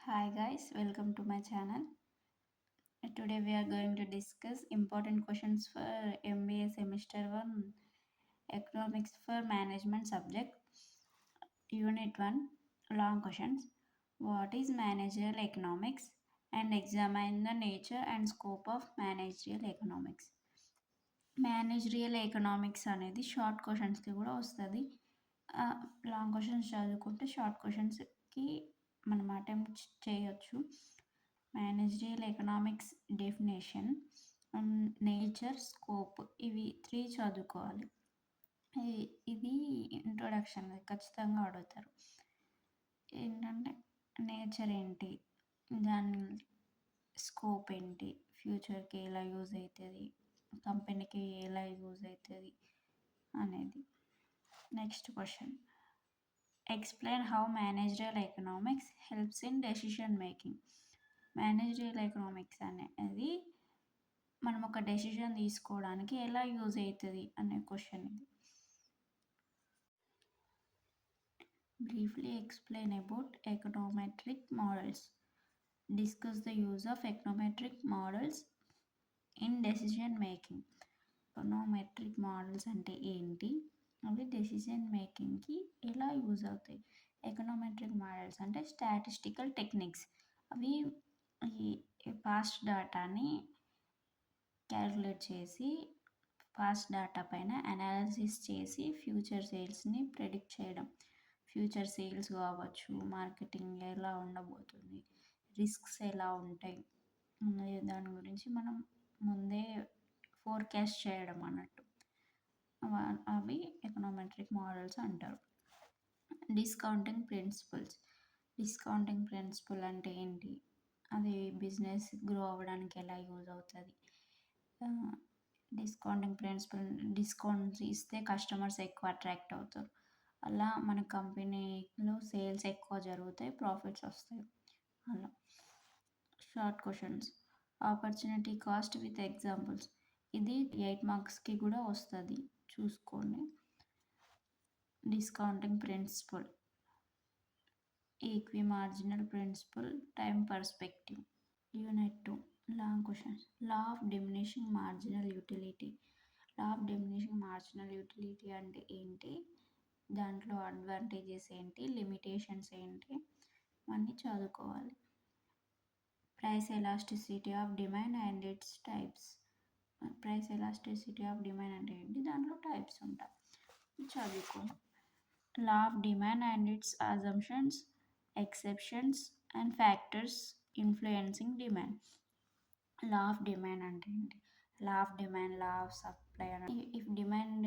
Hi guys, welcome to my channel. Today we are going to discuss important questions for MBA semester 1 economics for management subject. Unit 1 long questions. What is managerial economics and examine the nature and scope of managerial economics. Managerial economics అనేది short క్వశ్చన్స్కి కూడా వస్తుంది. Long questions చదువుకుంటే short క్వశ్చన్స్కి మనం attempt చేయొచ్చు. Managerial economics definition, nature, scope, ఇవి 3 చదువుకోవాలి. ఇది ఇంట్రొడక్షన్ ఖచ్చితంగా అడుగుతారు. ఏంటంటే నేచర్ ఏంటి, దాని స్కోప్ ఏంటి, ఫ్యూచర్కి ఎలా యూజ్ అవుతుంది, కంపెనీకి ఎలా యూజ్ అవుతుంది అనేది. Next question, explain how managerial economics helps in decision making. Managerial economics అనేది మనం ఒక డెసిషన్ తీసుకోవడానికి ఎలా యూజ్ అవుతుంది అనే క్వశ్చన్ ఇది. Briefly explain about econometric models. Discuss the use of econometric models in decision making. Econometric models అంటే ఏంటి, అవి డెసిషన్ మేకింగ్కి ఎలా యూజ్ అవుతాయి. ఎకనామెట్రిక్ మోడల్స్ అంటే స్టాటిస్టికల్ టెక్నిక్స్. అవి ఈ పాస్ట్ డేటాని క్యాలిక్యులేట్ చేసి పాస్ట్ డేటా పైన అనాలిసిస్ చేసి ఫ్యూచర్ సేల్స్ని ప్రెడిక్ట్ చేయడం. ఫ్యూచర్ సేల్స్ కావచ్చు, మార్కెటింగ్ ఎలా ఉండబోతుంది, రిస్క్స్ ఎలా ఉంటాయి అనే దాని గురించి మనం ముందే ఫోర్కాస్ట్ చేయడం అన్నట్టు. అవి ఎకనామెట్రిక్ మోడల్స్ అంటారు. Discounting principles. డిస్కౌంటింగ్ ప్రిన్సిపల్ అంటే ఏంటి, అది బిజినెస్ గ్రో అవ్వడానికి ఎలా యూజ్ అవుతుంది. డిస్కౌంటింగ్ ప్రిన్సిపల్, డిస్కౌంట్స్ ఇస్తే కస్టమర్స్ ఎక్కువ అట్రాక్ట్ అవుతారు. అలా మన కంపెనీలో సేల్స్ ఎక్కువ జరుగుతాయి, ప్రాఫిట్స్ వస్తాయి. అలా short questions, opportunity cost with examples. ఇది 8 మార్క్స్కి కూడా వస్తుంది, చూసుకోండి. Discounting principle, equi marginal principle, time perspective. Unit 2 long questions, law of diminishing marginal utility. Law of diminishing marginal utility అంటే ఏంటి, దాంట్లో అడ్వాంటేజెస్ ఏంటి, లిమిటేషన్స్ ఏంటి, అన్నీ చదువుకోవాలి. Price elasticity of demand and its types. Price elasticity of demand అంటే ఏంటి, దాంట్లో టైప్స్ ఉంటాయి, చదువుకోవాలి. Law of demand and its assumptions, exceptions and factors influencing demand. Law of demand అంటే ఏంటి, లా of demand, law of supply. If demand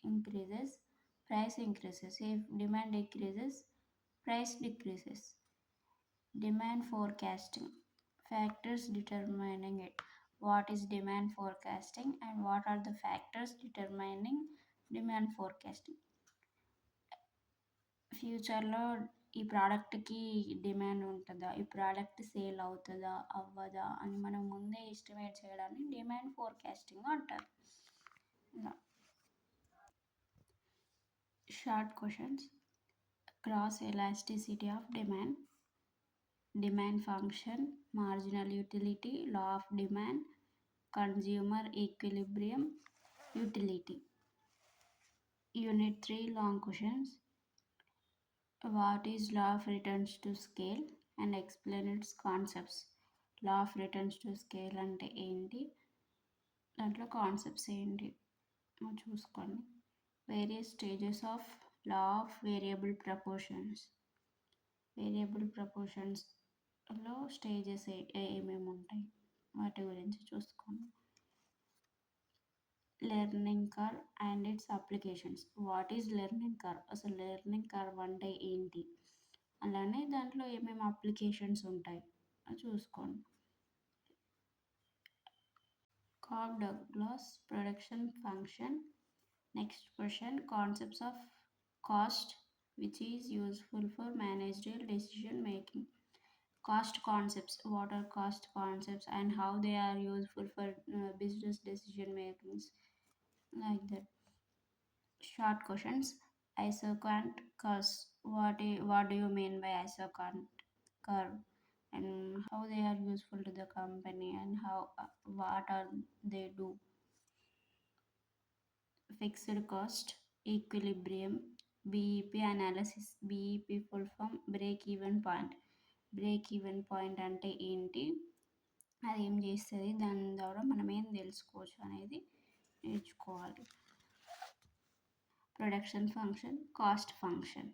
increases, price increases. If demand decreases, price decreases. Demand forecasting, factors determining it. What is demand forecasting and what are the factors determining demand forecasting. ఫ్యూచర్లో ఈ ప్రోడక్ట్కి demand ఉంటుందా, ఈ product sale అవుతుందా అవ్వదా అని మనం ముందే ఎస్టిమేట్ చేయడాన్ని డిమాండ్ ఫోర్కాస్టింగ్ అంటారు. Short questions, cross elasticity of demand, demand function, marginal utility, law of demand, consumer equilibrium, utility. Unit 3 long questions, what is law of returns to scale and explain its concepts. Law of returns to scale అంటే ఏంటి, దాంట్లో concepts ఏంటి చూసుకోండి. Various stages of law of variable proportions. Variable ప్రపోర్షన్స్లో stages ఏమేమి ఉంటాయి వాటి గురించి చూసుకోండి. Learning curve and its applications. What is learning curve, అసలు లెర్నింగ్ కర్వ్ అంటే ఏంటి, అలానే దాంట్లో ఏమేమి అప్లికేషన్స్ ఉంటాయి చూసుకోండి. Cobb Douglas production function. Next question, concepts of cost which is useful for managerial decision making. Cost concepts, what are cost concepts and how they are useful for business decision makings, like that. Short questions, isocant cost. What do you mean by isocant curve and how they are useful to the company and how what are they do. Fixed cost equilibrium, BEP analysis. BEP full form break even point. Break even point అంటే ఏంటి, అది ఏం చేస్తుంది, దాని ద్వారా మనం ఏం తెలుసుకోవచ్చు అనేది నేర్చుకోవాలి. Production function, cost function.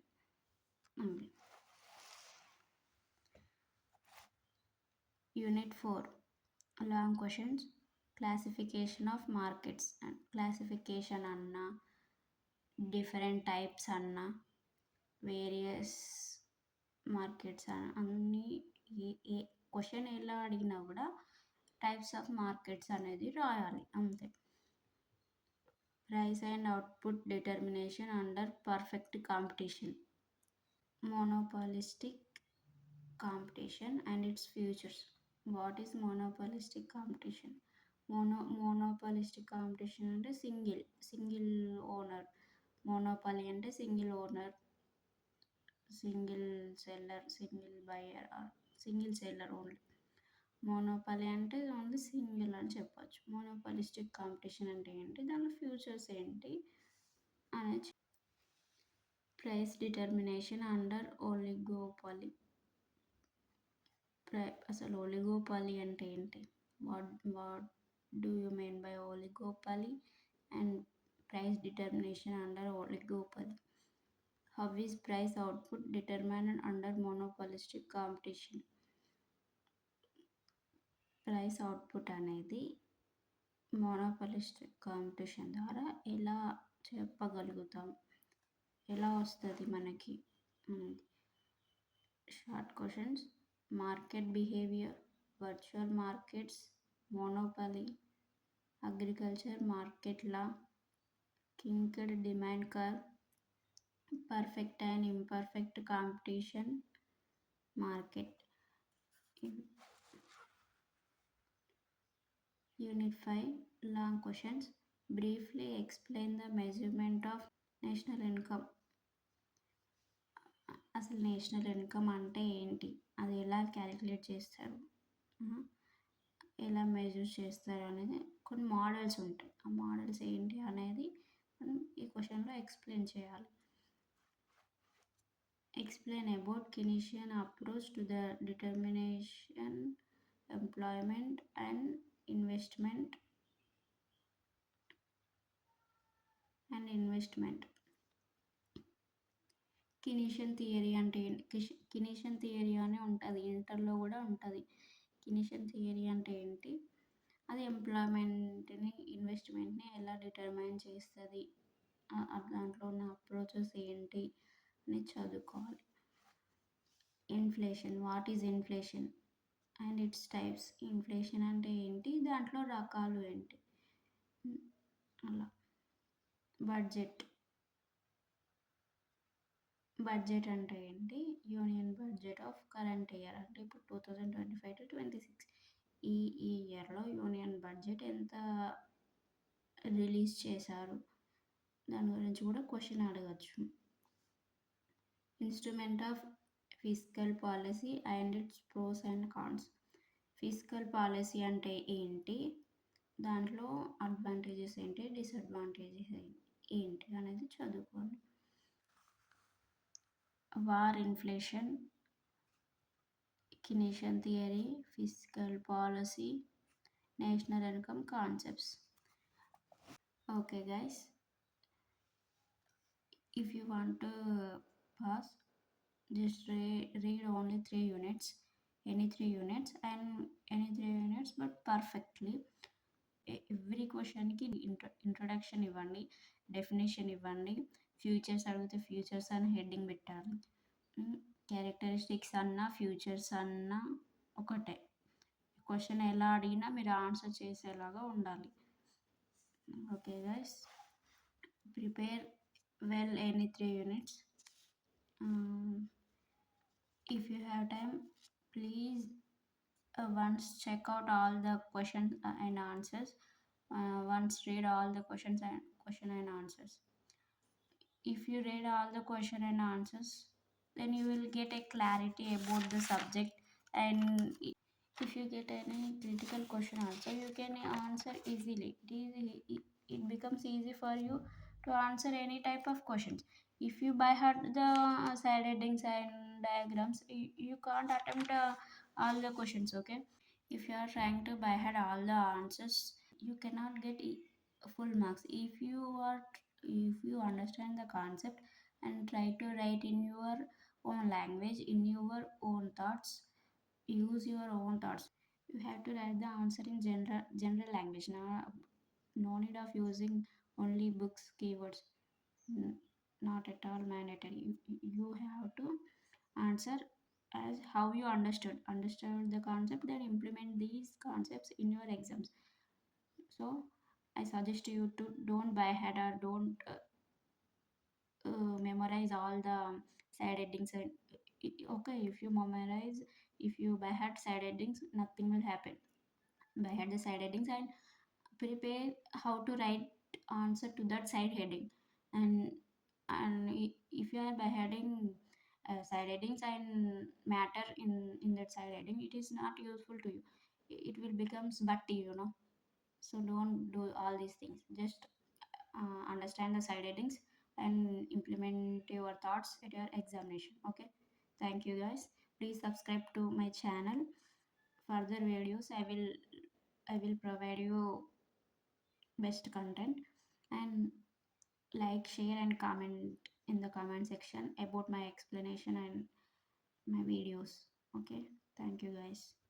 Unit 4 long questions. Classification of markets. Classification అన్నా, డిఫరెంట్ టైప్స్ అన్నా, వేరియస్ మార్కెట్స్ అన్నీ ఏ క్వశ్చన్ ఎలా అడిగినా కూడా టైప్స్ ఆఫ్ మార్కెట్స్ అనేది రాయాలి అంతే. Price and output determination under perfect competition. Monopolistic competition and its futures. What is monopolistic competition? Monopolistic competition అంటే సింగిల్ ఓనర్. మోనోపాలి అంటే single owner, single seller, single buyer or single seller only. Monopoly అంటే only single అని చెప్పచ్చు. Monopolistic competition అంటే ఏంటి, దాని features ఏంటి అనేది. Price determination under oligopoly. అసలు ఓలిగోపాలి అంటే ఏంటి, what do you mean by oligopoly and price determination under oligopoly. How is price output determined under monopolistic competition. Price output అనేది మోనోపాలిస్టిక్ కాంపిటీషన్ ద్వారా ఎలా చెప్పగలుగుతాం, ఎలా వస్తుంది మనకి అనేది. Short questions. Market behaviour, virtual markets, monopoly, agriculture market law, kinked demand curve, perfect and imperfect competition market. Unit 5 long questions. Briefly explain the measurement of national income. అసలు national income అంటే ఏంటి, అది ఎలా క్యాలిక్యులేట్ చేస్తారు, ఎలా measure చేస్తారు అనేది కొన్ని మోడల్స్ ఉంటాయి. ఆ మోడల్స్ ఏంటి అనేది మనం ఈ క్వశ్చన్లో ఎక్స్ప్లెయిన్ చేయాలి. Explain about Keynesian approach to the determination employment and investment Keynesian theory అంటే ఏంటి? కినీషియన్ థియరీ అని ఉంటుంది, ఇంటర్లో కూడా ఉంటుంది. కినీషియన్ థియరీ అంటే ఏంటి, అది ఎంప్లాయ్మెంట్ని, ఇన్వెస్ట్మెంట్ని ఎలా డిటర్మైన్ చేస్తుంది, దాంట్లో ఉన్న అప్రోచెస్ ఏంటి అని చదువుకోవాలి. Inflation. What is inflation and its types. Inflation అంటే ఏంటి, దాంట్లో రకాలు ఏంటి, అలా. బడ్జెట్ అంటే ఏంటి, union budget of current year అంటే ఇప్పుడు 2025 to 26 ఈ ఇయర్లో యూనియన్ బడ్జెట్ ఎంత రిలీజ్ చేశారు, దాని గురించి కూడా క్వశ్చన్ అడగచ్చు. Instrument of fiscal policy and its pros and cons. Fiscal policy అంటే ఏంటి, దాంట్లో అడ్వాంటేజెస్ ఏంటి, డిసడ్వాంటేజెస్ ఏంటి అనేది చదువుకోండి. War, inflation, Keynesian theory, fiscal policy, national income concepts. Okay guys, if you want to pass, just read only 3 units, any 3 units but perfectly. Every క్వశ్చన్కి introduction ఇవ్వండి, definition ఇవ్వండి, ఫ్యూచర్స్ అడిగితే ఫ్యూచర్స్ అని heading పెట్టాలి. Characteristics అన్నా futures అన్నా ఒకటే, question ఎలా అడిగినా మీరు ఆన్సర్ చేసేలాగా ఉండాలి. Okay guys, prepare well any 3 units. If you have time, please once check out all the questions and answers. Once read all the question and answers. If you read all the question and answers, then you will get a clarity about the subject. And if you get any critical question also, you can answer easily. It becomes easy for you to answer any type of questions. If you by heart the side headings and diagrams, you can't attempt all the questions, okay? If you are trying to by heart all the answers, you cannot get full marks. If you understand the concept and try to write in your own language, in your own thoughts, use your own thoughts. You have to write the answer in general language. No need of using only books keywords. N- Not at all mandatory. You have to answer as how you understood the concept, then implement these concepts in your exams. So I suggest you to don't buy head or don't memorize all the side headings. And okay, if you memorize, if you by heart side headings, nothing will happen. By heart the side headings and prepare how to write answer to that side heading. And if you are by heading side headings and matter in that side heading, it is not useful to you. It will becomes butty, so don't do all these things. Just understand the side headings and implement your thoughts at your examination. Okay, thank you guys. Please subscribe to my channel. Further videos I will provide you best content. And like, share and comment in the comment section about my explanation and my videos. Okay, thank you guys.